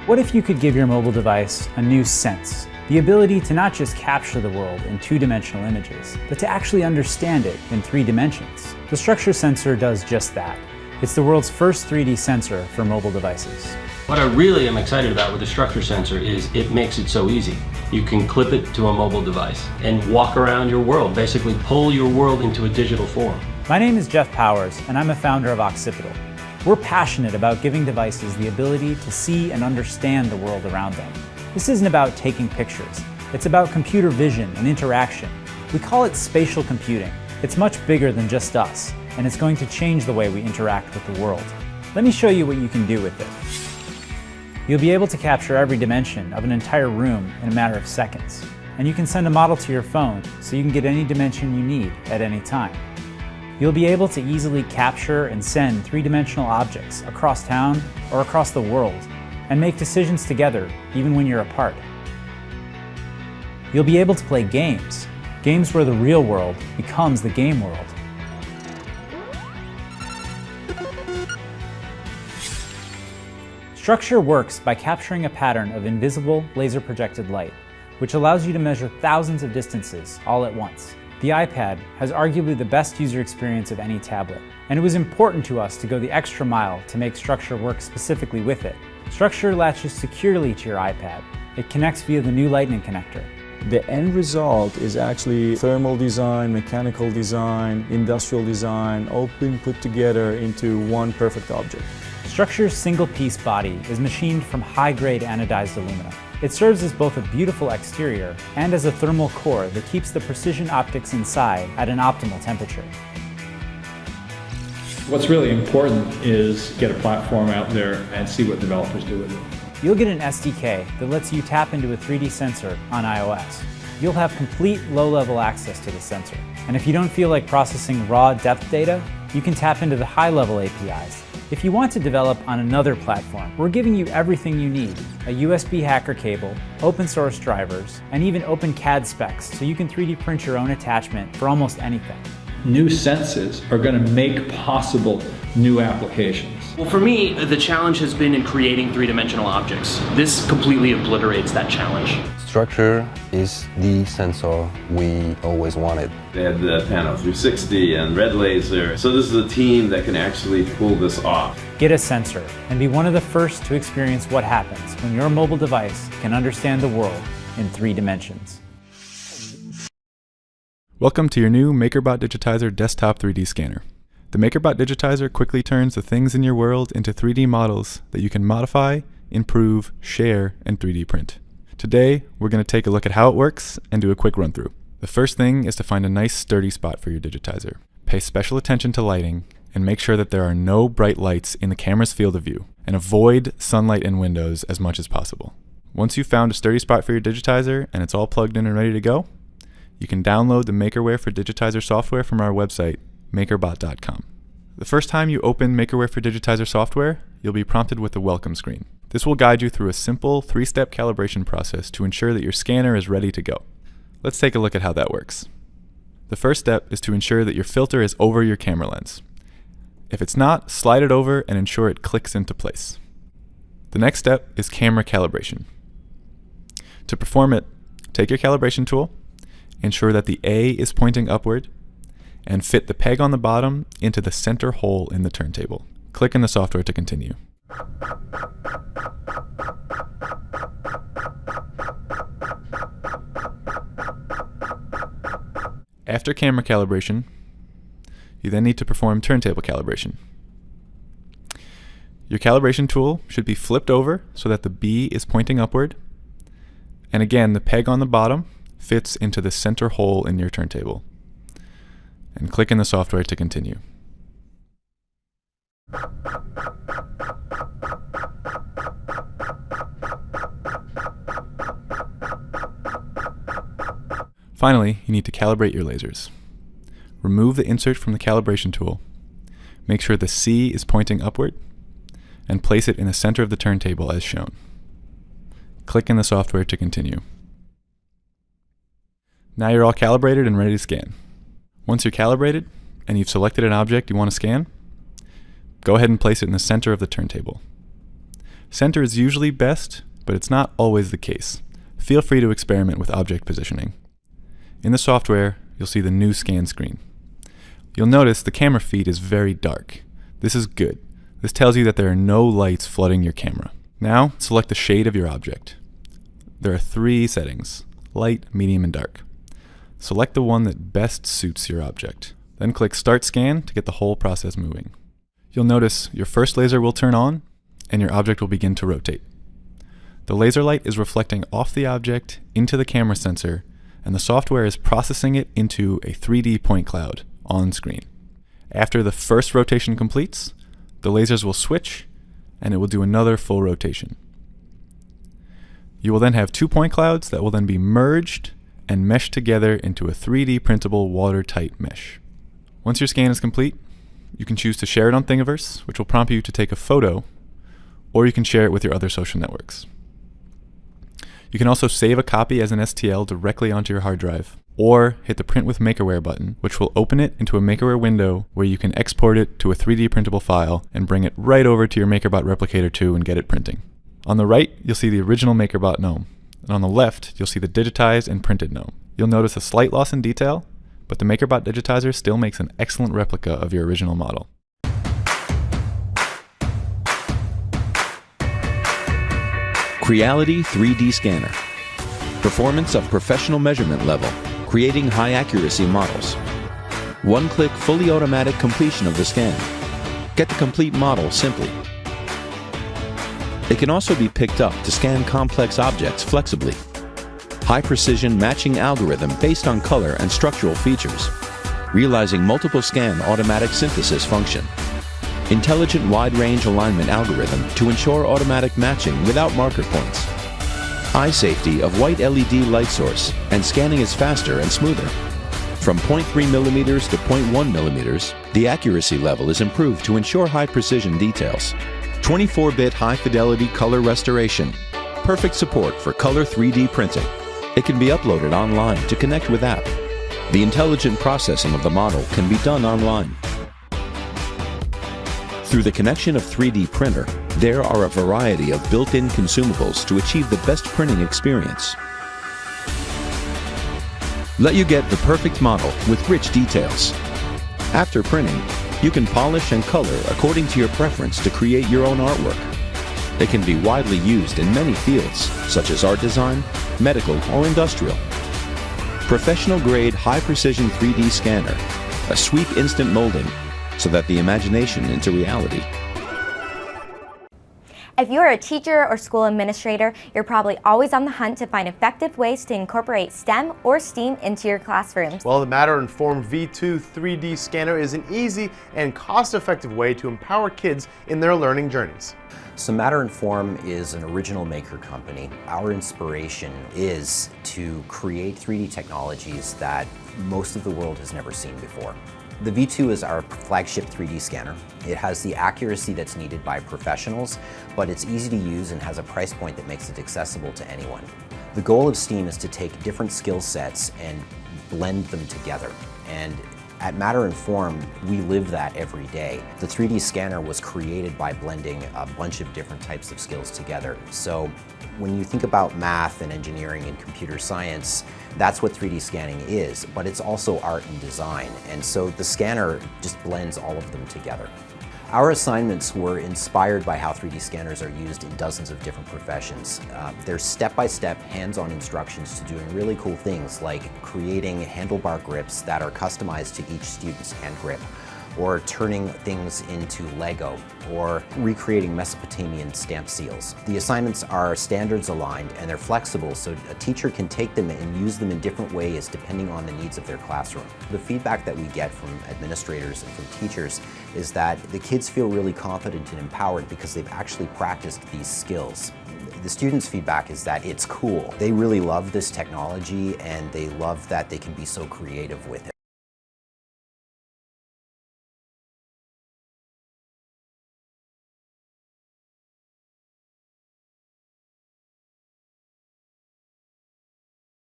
What if you could give your mobile device a new sense? The ability to not just capture the world in two-dimensional images, but to actually understand it in 3 dimensions. The structure sensor does just that. It's the world's first 3D sensor for mobile devices. What I really am excited about with the structure sensor is it makes it so easy. You can clip it to a mobile device and walk around your world, basically pull your world into a digital form. My name is Jeff Powers, and I'm a founder of Occipital. We're passionate about giving devices the ability to see and understand the world around them. This isn't about taking pictures. It's about computer vision and interaction. We call it spatial computing. It's much bigger than just us, and it's going to change the way we interact with the world. Let me show you what you can do with it. You'll be able to capture every dimension of an entire room in a matter of seconds. And you can send a model to your phone so you can get any dimension you need at any time. You'll be able to easily capture and send 3-dimensional objects across town or across the world and make decisions together even when you're apart. You'll be able to play games where the real world becomes the game world. Structure works by capturing a pattern of invisible laser-projected light, which allows you to measure thousands of distances all at once. The iPad has arguably the best user experience of any tablet, and it was important to us to go the extra mile to make Structure work specifically with it. Structure latches securely to your iPad. It connects via the new Lightning connector. The end result is actually thermal design, mechanical design, industrial design, all being put together into one perfect object. Structure's single-piece body is machined from high-grade anodized aluminum. It serves as both a beautiful exterior and as a thermal core that keeps the precision optics inside at an optimal temperature. What's really important is get a platform out there and see what developers do with it. You'll get an SDK that lets you tap into a 3D sensor on iOS. You'll have complete low-level access to the sensor. And if you don't feel like processing raw depth data, you can tap into the high-level APIs. If you want to develop on another platform, we're giving you everything you need: a USB hacker cable, open source drivers, and even open CAD specs so you can 3D print your own attachment for almost anything. New senses are going to make possible new applications. Well, for me, the challenge has been in creating 3-dimensional objects. This completely obliterates that challenge. Structure is the sensor we always wanted. They had the panel 360 and red laser, so this is a team that can actually pull this off. Get a sensor and be one of the first to experience what happens when your mobile device can understand the world in 3 dimensions. Welcome to your new MakerBot Digitizer desktop 3D scanner. The MakerBot Digitizer quickly turns the things in your world into 3D models that you can modify, improve, share, and 3D print. Today, we're going to take a look at how it works and do a quick run through. The first thing is to find a nice sturdy spot for your digitizer. Pay special attention to lighting and make sure that there are no bright lights in the camera's field of view, and avoid sunlight in windows as much as possible. Once you've found a sturdy spot for your digitizer and it's all plugged in and ready to go, you can download the Makerware for Digitizer software from our website, MakerBot.com. The first time you open Makerware for Digitizer software, you'll be prompted with a welcome screen. This will guide you through a simple 3-step calibration process to ensure that your scanner is ready to go. Let's take a look at how that works. The first step is to ensure that your filter is over your camera lens. If it's not, slide it over and ensure it clicks into place. The next step is camera calibration. To perform it, take your calibration tool, ensure that the A is pointing upward, and fit the peg on the bottom into the center hole in the turntable. Click in the software to continue. After camera calibration, you then need to perform turntable calibration. Your calibration tool should be flipped over so that the B is pointing upward, and again the peg on the bottom fits into the center hole in your turntable. And click in the software to continue. Finally, you need to calibrate your lasers. Remove the insert from the calibration tool, make sure the C is pointing upward, and place it in the center of the turntable as shown. Click in the software to continue. Now you're all calibrated and ready to scan. Once you're calibrated and you've selected an object you want to scan, go ahead and place it in the center of the turntable. Center is usually best, but it's not always the case. Feel free to experiment with object positioning. In the software, you'll see the new scan screen. You'll notice the camera feed is very dark. This is good. This tells you that there are no lights flooding your camera. Now, select the shade of your object. There are 3 settings: light, medium, and dark. Select the one that best suits your object. Then click Start Scan to get the whole process moving. You'll notice your first laser will turn on, and your object will begin to rotate. The laser light is reflecting off the object into the camera sensor, and the software is processing it into a 3D point cloud on screen. After the first rotation completes, the lasers will switch, and it will do another full rotation. You will then have 2 point clouds that will then be merged and meshed together into a 3D printable watertight mesh. Once your scan is complete, you can choose to share it on Thingiverse, which will prompt you to take a photo, or you can share it with your other social networks. You can also save a copy as an STL directly onto your hard drive, or hit the Print with Makerware button, which will open it into a Makerware window where you can export it to a 3D printable file and bring it right over to your MakerBot Replicator 2 and get it printing. On the right, you'll see the original MakerBot gnome, and on the left, you'll see the digitized and printed gnome. You'll notice a slight loss in detail, but the MakerBot Digitizer still makes an excellent replica of your original model. Creality 3D Scanner. Performance of professional measurement level, creating high accuracy models. One-click fully automatic completion of the scan. Get the complete model simply. It can also be picked up to scan complex objects flexibly. High precision matching algorithm based on color and structural features, realizing multiple scan automatic synthesis function. Intelligent wide range alignment algorithm to ensure automatic matching without marker points. Eye safety of white LED light source, and scanning is faster and smoother. From 0.3 millimeters to 0.1 millimeters, the accuracy level is improved to ensure high precision details. 24-bit high-fidelity color restoration. Perfect support for color 3D printing. It can be uploaded online to connect with app. The intelligent processing of the model can be done online. Through the connection of 3D printer, there are a variety of built-in consumables to achieve the best printing experience. Let you get the perfect model with rich details. After printing, you can polish and color according to your preference to create your own artwork. It can be widely used in many fields, such as art design, medical, or industrial. Professional-grade, high-precision 3D scanner, a sweep instant molding, so that the imagination into reality. If you're a teacher or school administrator, you're probably always on the hunt to find effective ways to incorporate STEM or STEAM into your classrooms. Well, the Matter-Informed V2 3D scanner is an easy and cost-effective way to empower kids in their learning journeys. So Matter-Inform is an original maker company. Our inspiration is to create 3D technologies that most of the world has never seen before. The V2 is our flagship 3D scanner. It has the accuracy that's needed by professionals, but it's easy to use and has a price point that makes it accessible to anyone. The goal of STEAM is to take different skill sets and blend them together. And at Matter-Inform, we live that every day. The 3D scanner was created by blending a bunch of different types of skills together. So when you think about math and engineering and computer science, that's what 3D scanning is, but it's also art and design. And so the scanner just blends all of them together. Our assignments were inspired by how 3D scanners are used in dozens of different professions. There's step-by-step hands-on instructions to doing really cool things like creating handlebar grips that are customized to each student's hand grip, or turning things into Lego, or recreating Mesopotamian stamp seals. The assignments are standards aligned and they're flexible, so a teacher can take them and use them in different ways depending on the needs of their classroom. The feedback that we get from administrators and from teachers is that the kids feel really confident and empowered because they've actually practiced these skills. The students' feedback is that it's cool. They really love this technology and they love that they can be so creative with it.